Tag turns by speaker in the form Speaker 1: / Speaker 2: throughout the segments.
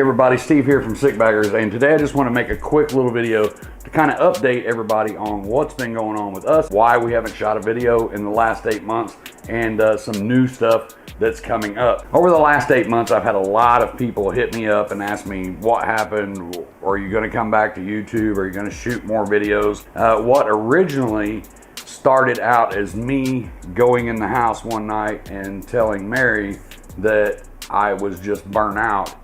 Speaker 1: everybody, Steve here from SIK Baggers, and today I just want to make a quick little video to kind of update everybody on what's been going on with us, why we haven't shot a video in the last 8 months, and some new stuff that's coming up. Over the last 8 months, I've had a lot of people hit me up and ask me what happened. Are you going to come back to YouTube? Are you going to shoot more videos? What originally started out as me going in the house one night and telling Mary that I was just burnt out.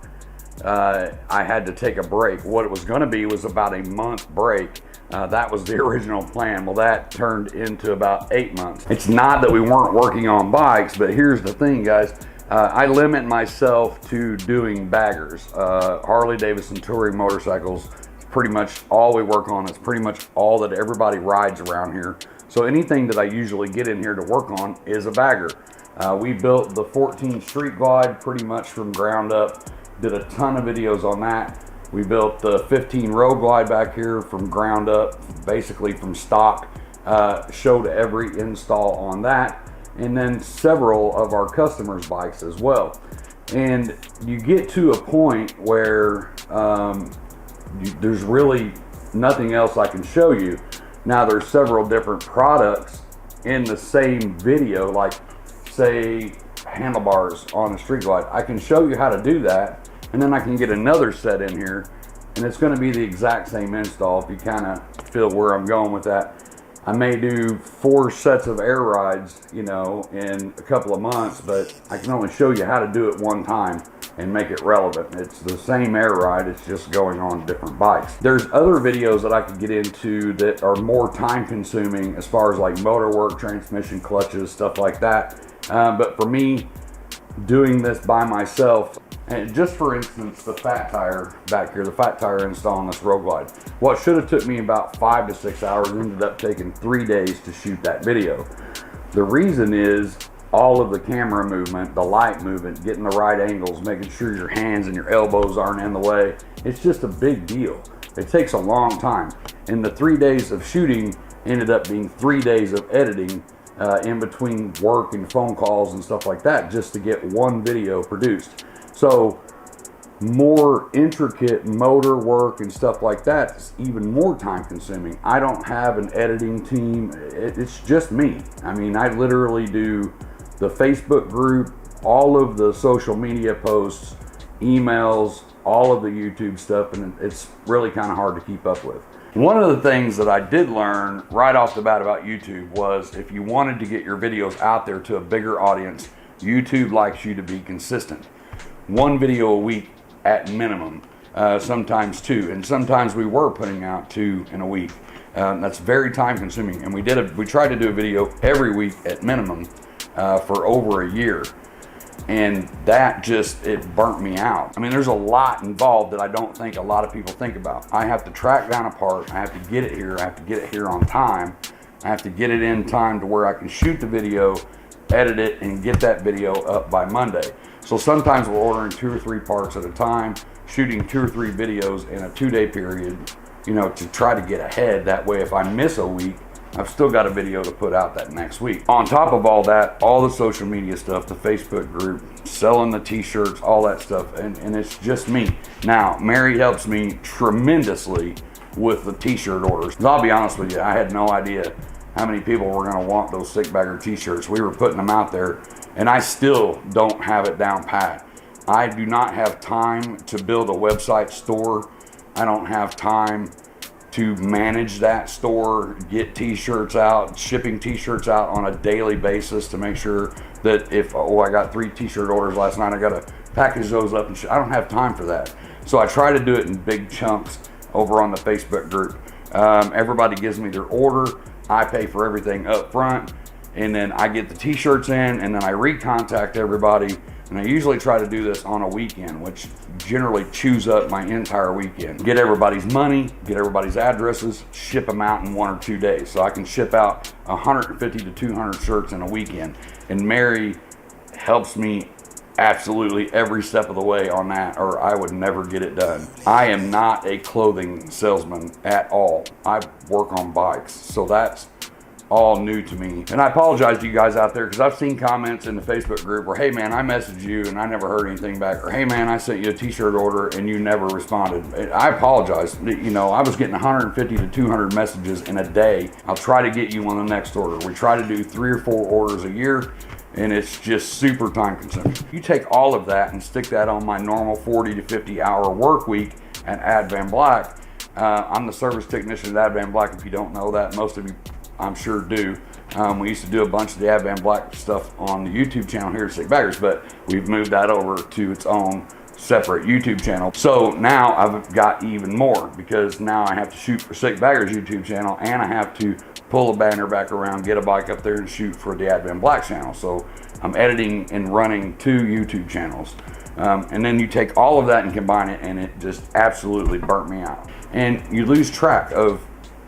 Speaker 1: I had to take a break. What it was going to be was about a month break. That was the original plan. Well, that turned into about 8 months. It's not that we weren't working on bikes, but here's the thing, guys. I limit myself to doing baggers. Harley Davidson touring motorcycles, pretty much all we work on. It's pretty much all that everybody rides around here. So anything that I usually get in here to work on is a bagger. We built the 14 Street Glide pretty much from ground up. Did a ton of videos on that. We built the 15 Road Glide back here from ground up, basically from stock. Showed every install on that, and then several of our customers' bikes as well. And you get to a point where there's really nothing else I can show you. Now there's several different products in the same video, like say handlebars on the Street Glide. I can show you how to do that, and then I can get another set in here, and it's going to be the exact same install. If you kind of feel where I'm going with that, I may do 4 sets of air rides, you know, in a couple of months, but I can only show you how to do it one time and make it relevant. It's the same air ride, it's just going on different bikes. There's other videos that I could get into that are more time consuming as far as like motor work, transmission, clutches, stuff like that. But for me, doing this by myself, and just for instance, the fat tire back here, the fat tire install on this Road Glide, what should have took me about 5 to 6 hours ended up taking 3 days to shoot that video. The reason is all of the camera movement, the light movement, getting the right angles, making sure your hands and your elbows aren't in the way. It's just a big deal. It takes a long time. And the 3 days of shooting ended up being 3 days of editing in between work and phone calls and stuff like that, just to get one video produced. So more intricate motor work and stuff like that is even more time consuming. I don't have an editing team. It's just me. I mean, I literally do the Facebook group, all of the social media posts, emails, all of the YouTube stuff, and it's really kind of hard to keep up with. One of the things that I did learn right off the bat about YouTube was if you wanted to get your videos out there to a bigger audience, YouTube likes you to be consistent. 1 video a week at minimum, sometimes 2, and sometimes we were putting out 2 in a week. That's very time consuming, and we tried to do a video every week at minimum for over a year, and that just, it burnt me out. I mean, there's a lot involved that I don't think a lot of people think about. I have to track down a part, I have to get it here, I have to get it here on time, I have to get it in time to where I can shoot the video, edit it, and get that video up by Monday. So sometimes we're ordering 2 or 3 parts at a time, shooting 2 or 3 videos in a 2-day period, you know, to try to get ahead. That way, if I miss a week, I've still got a video to put out that next week. On top of all that, all the social media stuff, the Facebook group, selling the t-shirts, all that stuff, and it's just me. Now, Mary helps me tremendously with the t-shirt orders. And I'll be honest with you, I had no idea how many people were gonna want those SIK Bagger t-shirts. We were putting them out there, and I still don't have it down pat. I do not have time to build a website store. I don't have time to manage that store, get t-shirts out, shipping t-shirts out on a daily basis to make sure that if, I got 3 t-shirt orders last night, I gotta package those up and I don't have time for that. So I try to do it in big chunks over on the Facebook group. Everybody gives me their order, I pay for everything up front, and then I get the t-shirts in, and then I recontact everybody. And I usually try to do this on a weekend, which generally chews up my entire weekend. Get everybody's money, get everybody's addresses, ship them out in 1 or 2 days. So I can ship out 150 to 200 shirts in a weekend. And Mary helps me absolutely every step of the way on that, or I would never get it done. I am not a clothing salesman at all. I work on bikes. So that's all new to me. And I apologize to you guys out there, because I've seen comments in the Facebook group where, hey man, I messaged you and I never heard anything back, or hey man, I sent you a t-shirt order and you never responded. I apologize. You know, I was getting 150 to 200 messages in a day. I'll try to get you on the next order. We try to do 3 or 4 orders a year, and it's just super time consuming. You take all of that and stick that on my normal 40 to 50 hour work week at Advan Black. I'm the service technician at Advan Black. If you don't know that, most of you I'm sure do. We used to do a bunch of the Advan Black stuff on the YouTube channel here at SIK Baggers, but we've moved that over to its own separate YouTube channel. So now I've got even more, because now I have to shoot for SIK Baggers YouTube channel, and I have to pull a banner back around, get a bike up there and shoot for the Advan Black channel. So I'm editing and running 2 YouTube channels. And then you take all of that and combine it, and it just absolutely burnt me out. And you lose track of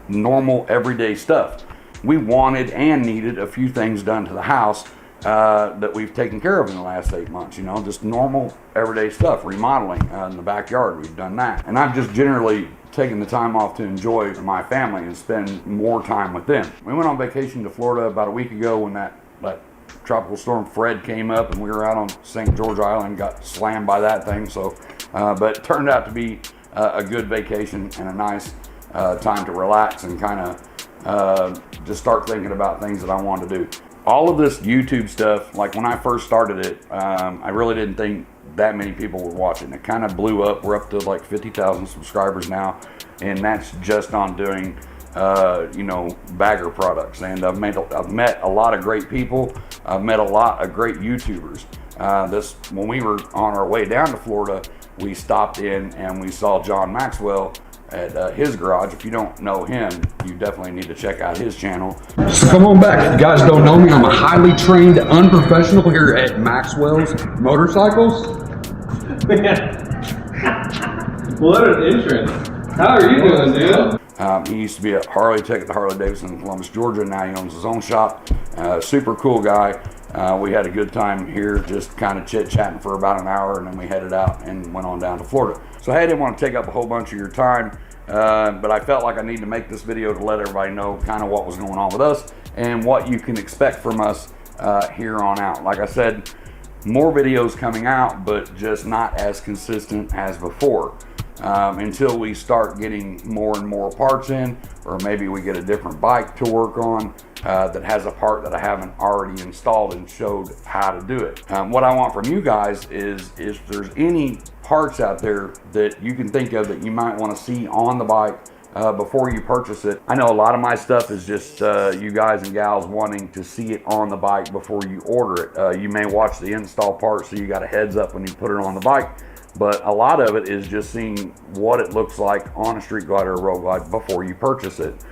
Speaker 1: normal everyday stuff. We wanted and needed a few things done to the house that we've taken care of in the last 8 months. You know, just normal everyday stuff, remodeling in the backyard. We've done that. And I've just generally taken the time off to enjoy my family and spend more time with them. We went on vacation to Florida about a week ago when that tropical storm Fred came up, and we were out on St. George Island, got slammed by that thing. So, but it turned out to be a good vacation and a nice time to relax and kind of just start thinking about things that I wanted to do. All of this YouTube stuff, like when I first started it, I really didn't think that many people were watching. It kind of blew up. We're up to like 50,000 subscribers now, and that's just on doing you know, bagger products. And I've met a lot of great people. I've met a lot of great YouTubers. When we were on our way down to Florida, we stopped in and we saw John Maxwell at his garage. If you don't know him, you definitely need to check out his channel. So come on back. If you guys don't know me, I'm a highly trained unprofessional here at Maxwell's Motorcycles.
Speaker 2: Man. What an entrance. How are you doing, dude?
Speaker 1: He used to be a Harley tech at the Harley Davidson in Columbus, Georgia. Now he owns his own shop. Super cool guy. We had a good time here, just kind of chit-chatting for about an hour, and then we headed out and went on down to Florida. So hey, I didn't want to take up a whole bunch of your time, but I felt like I need to make this video to let everybody know kind of what was going on with us and what you can expect from us here on out. Like I said, more videos coming out, but just not as consistent as before. Until we start getting more and more parts in, or maybe we get a different bike to work on that has a part that I haven't already installed and showed how to do it. What I want from you guys is if there's any parts out there that you can think of that you might want to see on the bike before you purchase it. I know a lot of my stuff is just you guys and gals wanting to see it on the bike before you order it. You may watch the install part, so you got a heads up when you put it on the bike. But a lot of it is just seeing what it looks like on a street glide or a road glide before you purchase it.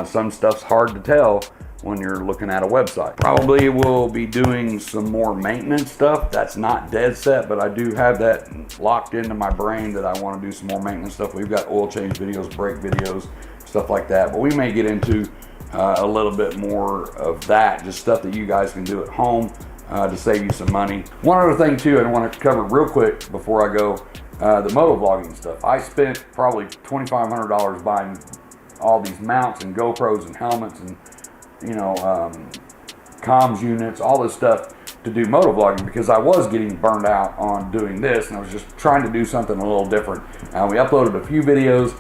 Speaker 1: Some stuff's hard to tell when you're looking at a website. Probably will be doing some more maintenance stuff. That's not dead set, but I do have that locked into my brain that I want to do some more maintenance stuff. We've got oil change videos, brake videos, stuff like that. But we may get into a little bit more of that, just stuff that you guys can do at home to save you some money. One other thing too I want to cover real quick before I go, the moto vlogging stuff. I spent probably $2,500 buying all these mounts and GoPros and helmets and comms units, all this stuff to do moto vlogging, because I was getting burned out on doing this, and I was just trying to do something a little different. We uploaded a few videos.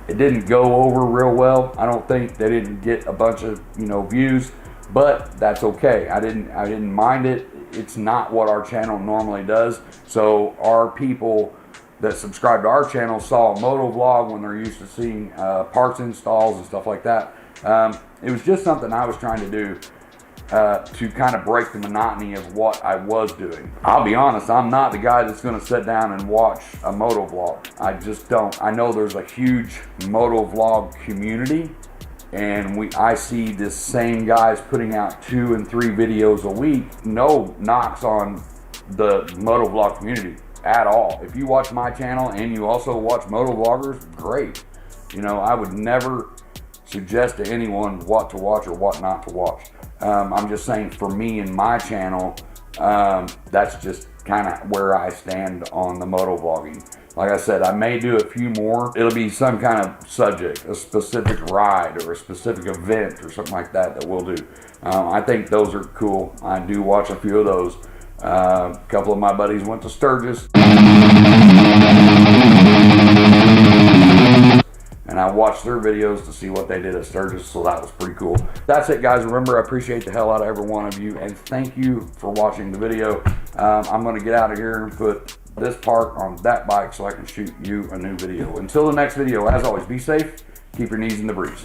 Speaker 1: It didn't go over real well. I don't think they didn't get a bunch of views, but that's okay. I didn't mind it. It's not what our channel normally does. So our people that subscribe to our channel saw a moto vlog when they're used to seeing parts installs and stuff like that. It was just something I was trying to do to kind of break the monotony of what I was doing. I'll be honest, I'm not the guy that's going to sit down and watch a moto vlog. I just don't. I know there's a huge moto vlog community, and I see the same guys putting out 2 and 3 videos a week. No knocks on the moto vlog community at all. If you watch my channel and you also watch moto vloggers, great. I would never suggest to anyone what to watch or what not to watch. I'm just saying, for me and my channel, that's just kind of where I stand on the moto vlogging. Like I said, I may do a few more. It'll be some kind of subject, a specific ride or a specific event or something like that that we'll do. I think those are cool. I do watch a few of those. A couple of my buddies went to Sturgis, and I watched their videos to see what they did at Sturgis, so that was pretty cool. That's it, guys. Remember, I appreciate the hell out of every one of you, and thank you for watching the video. I'm going to get out of here and put this part on that bike so I can shoot you a new video. Until the next video, as always, be safe, keep your knees in the breeze.